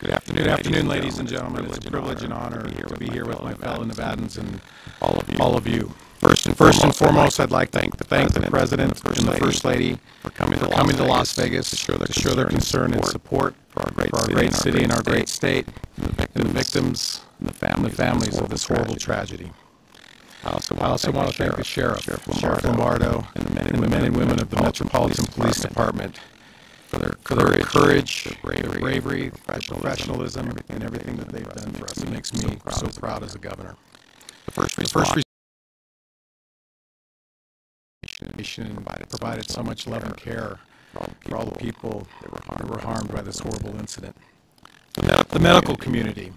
Good afternoon, ladies and gentlemen. It's a privilege and honor to be here with my fellow Nevadans and all of you. First and foremost, I'd like to thank the President and the First Lady for coming to Las Vegas to show their concern and support for our great city and our great state, and the victims and the families of this horrible tragedy. I also want to thank the Sheriff Lombardo, and the men and women of the Metropolitan Police Department for their courage, their bravery, professionalism, and everything that they've done for us. It makes me so proud as a governor. The first nation provided so much love and care for all the people that were harmed by this horrible incident. The medical community,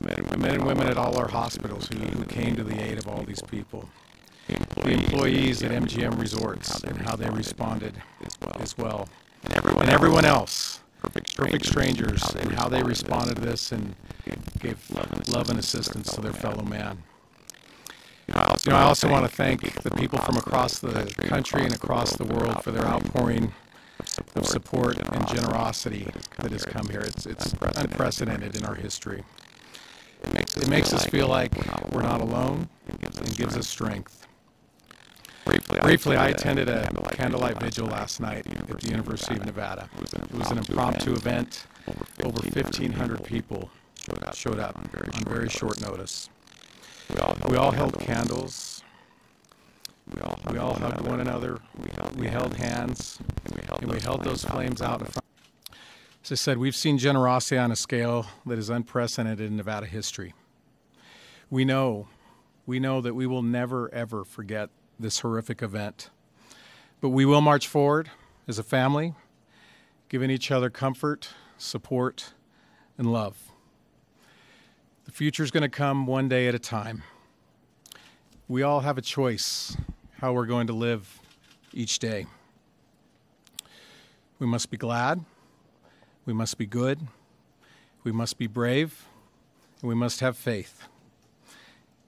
the men and women at all our hospitals who came to the aid of all these people. The employees at MGM Resorts and how they responded as well. And everyone else, perfect strangers, and how they responded to this and gave love and assistance to their fellow man. I also want to thank the people from across the country and across the world for their outpouring of support and generosity that has come here. It's unprecedented in our history. It makes us feel like we're not alone and gives us strength. Briefly, I attended a candlelight vigil last night at the University of Nevada. It was an impromptu event. Over 1,500 people showed up on very short notice. We all held candles. We all hugged one another. We held hands, and we held those flames out in front. As I said, we've seen generosity on a scale that is unprecedented in Nevada history. We know that we will never, ever forget this horrific event. But we will march forward as a family, giving each other comfort, support, and love. The future is going to come one day at a time. We all have a choice how we're going to live each day. We must be glad, we must be good, we must be brave, and we must have faith.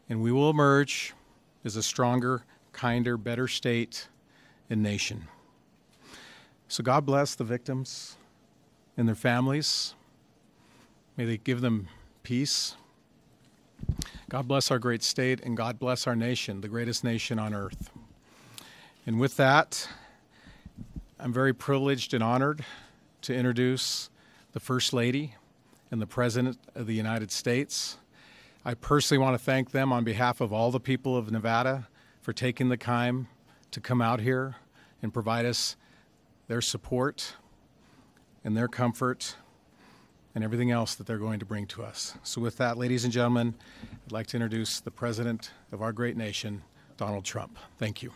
And we will emerge as a stronger, kinder, better state and nation. So God bless the victims and their families. May they give them peace. God bless our great state, and God bless our nation, the greatest nation on earth. And with that, I'm very privileged and honored to introduce the First Lady and the President of the United States. I personally want to thank them on behalf of all the people of Nevada for taking the time to come out here and provide us their support and their comfort and everything else that they're going to bring to us. So with that, ladies and gentlemen, I'd like to introduce the President of our great nation, Donald Trump. Thank you.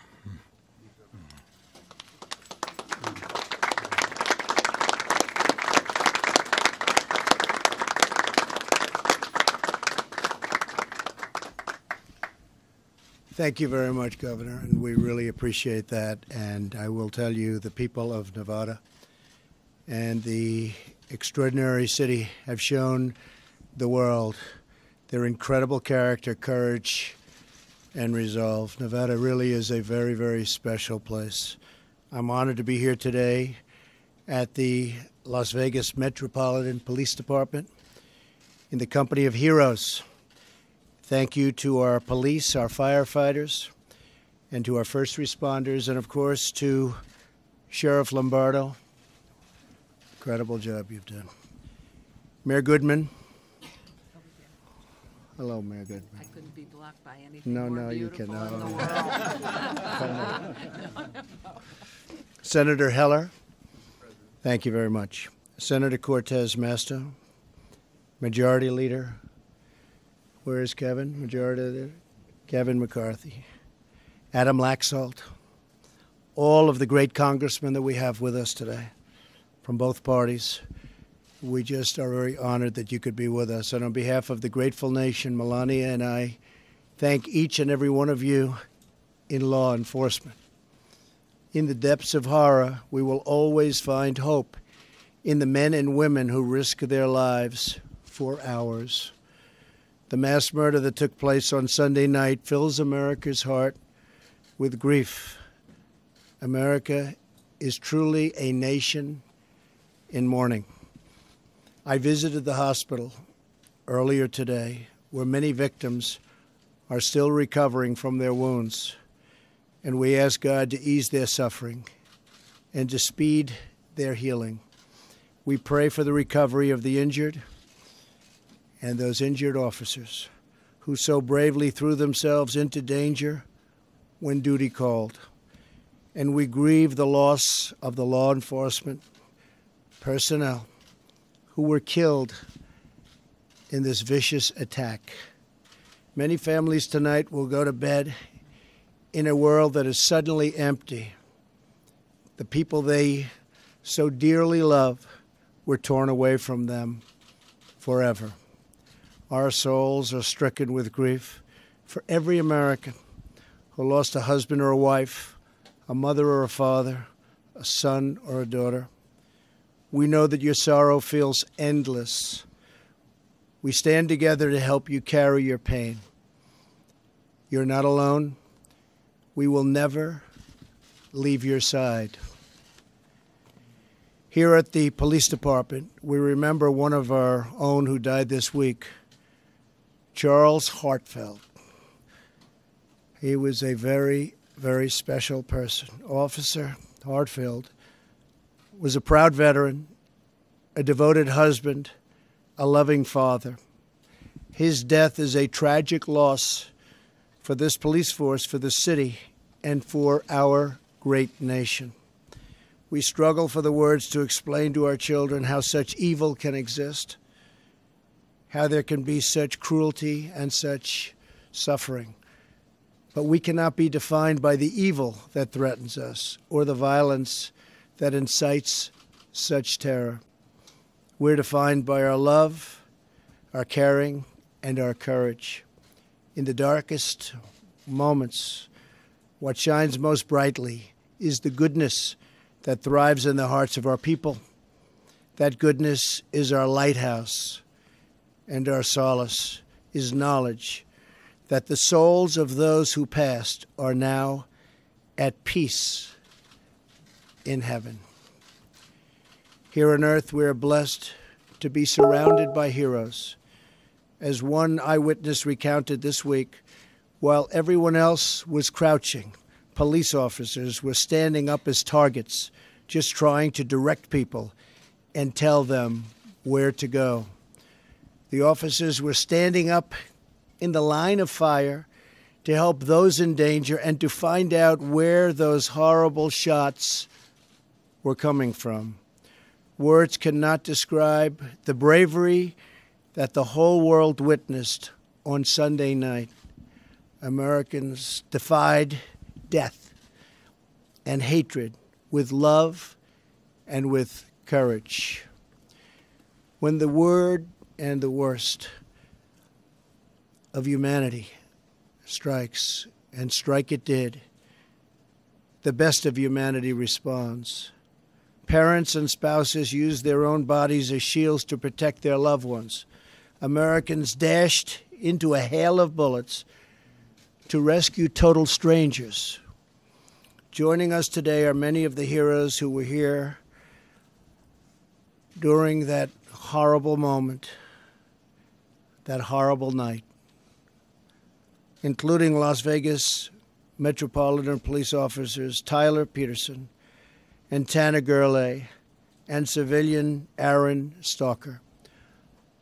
Thank you very much, Governor, and we really appreciate that. And I will tell you, the people of Nevada and the extraordinary city have shown the world their incredible character, courage, and resolve. Nevada really is a very, very special place. I'm honored to be here today at the Las Vegas Metropolitan Police Department in the company of heroes. Thank you to our police, our firefighters, and to our first responders, and of course to Sheriff Lombardo. Incredible job you've done. Mayor Goodman. Hello, Mayor Goodman. I couldn't be blocked by anything No, you beautiful cannot. in the world. Senator Heller. Thank you very much. Senator Cortez Masto. Majority Leader. Where is Kevin? Majority Leader. Kevin McCarthy. Adam Laxalt. All of the great congressmen that we have with us today from both parties. We just are very honored that you could be with us. And on behalf of the grateful nation, Melania and I thank each and every one of you in law enforcement. In the depths of horror, we will always find hope in the men and women who risk their lives for ours. The mass murder that took place on Sunday night fills America's heart with grief. America is truly a nation in mourning. I visited the hospital earlier today, where many victims are still recovering from their wounds, and we ask God to ease their suffering and to speed their healing. We pray for the recovery of the injured and those injured officers who so bravely threw themselves into danger when duty called. And we grieve the loss of the law enforcement personnel who were killed in this vicious attack. Many families tonight will go to bed in a world that is suddenly empty. The people they so dearly love were torn away from them forever. Our souls are stricken with grief for every American who lost a husband or a wife, a mother or a father, a son or a daughter. We know that your sorrow feels endless. We stand together to help you carry your pain. You're not alone. We will never leave your side. Here at the police department, we remember one of our own who died this week, Charles Hartfeld. He was a very, very special person. Officer Hartfeld was a proud veteran, a devoted husband, a loving father. His death is a tragic loss for this police force, for the city, and for our great nation. We struggle for the words to explain to our children how such evil can exist, how there can be such cruelty and such suffering. But we cannot be defined by the evil that threatens us or the violence that incites such terror. We're defined by our love, our caring, and our courage. In the darkest moments, what shines most brightly is the goodness that thrives in the hearts of our people. That goodness is our lighthouse, and our solace is knowledge that the souls of those who passed are now at peace in heaven. Here on earth, we are blessed to be surrounded by heroes. As one eyewitness recounted this week, while everyone else was crouching, police officers were standing up as targets, just trying to direct people and tell them where to go. The officers were standing up in the line of fire to help those in danger and to find out where those horrible shots were coming from. Words cannot describe the bravery that the whole world witnessed on Sunday night. Americans defied death and hatred with love and with courage. When the word and the worst of humanity strikes, and strike it did, the best of humanity responds. Parents and spouses used their own bodies as shields to protect their loved ones. Americans dashed into a hail of bullets to rescue total strangers. Joining us today are many of the heroes who were here during that horrible moment, that horrible night, including Las Vegas Metropolitan Police officers Tyler Peterson and Tana Gurley and civilian Aaron Stalker.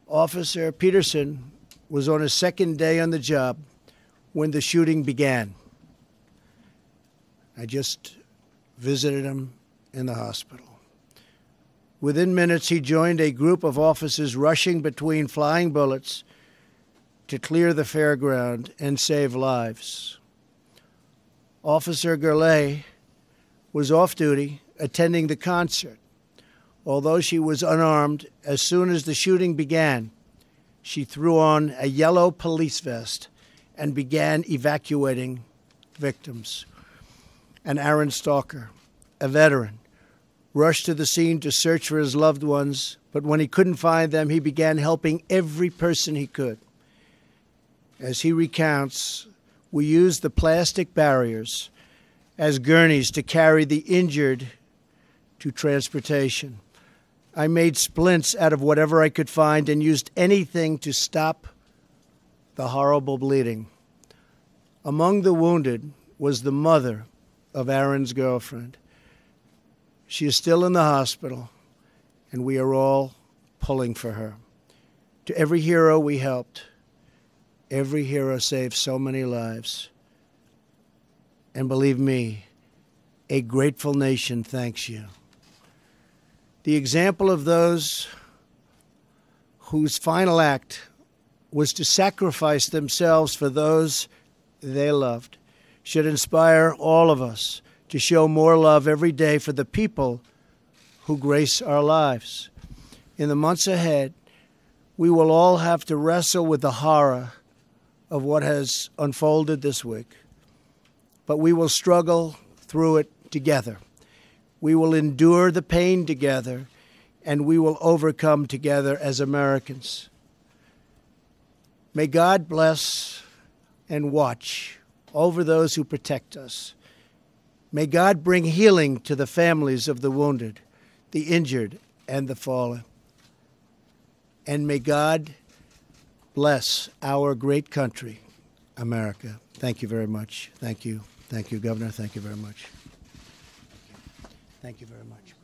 Officer Peterson was on his second day on the job when the shooting began. I just visited him in the hospital. Within minutes, he joined a group of officers rushing between flying bullets to clear the fairground and save lives. Officer Gurley was off duty attending the concert. Although she was unarmed, as soon as the shooting began, she threw on a yellow police vest and began evacuating victims. And Aaron Stalker, a veteran, rushed to the scene to search for his loved ones, but when he couldn't find them, he began helping every person he could. As he recounts, we used the plastic barriers as gurneys to carry the injured to transportation. I made splints out of whatever I could find and used anything to stop the horrible bleeding. Among the wounded was the mother of Aaron's girlfriend. She is still in the hospital, and we are all pulling for her. To every hero we helped, every hero saved so many lives. And believe me, a grateful nation thanks you. The example of those whose final act was to sacrifice themselves for those they loved should inspire all of us to show more love every day for the people who grace our lives. In the months ahead, we will all have to wrestle with the horror of what has unfolded this week. But we will struggle through it together. We will endure the pain together, and we will overcome together as Americans. May God bless and watch over those who protect us. May God bring healing to the families of the wounded, the injured, and the fallen. And may God bless our great country, America. Thank you very much. Thank you. Thank you, Governor. Thank you very much. Thank you very much.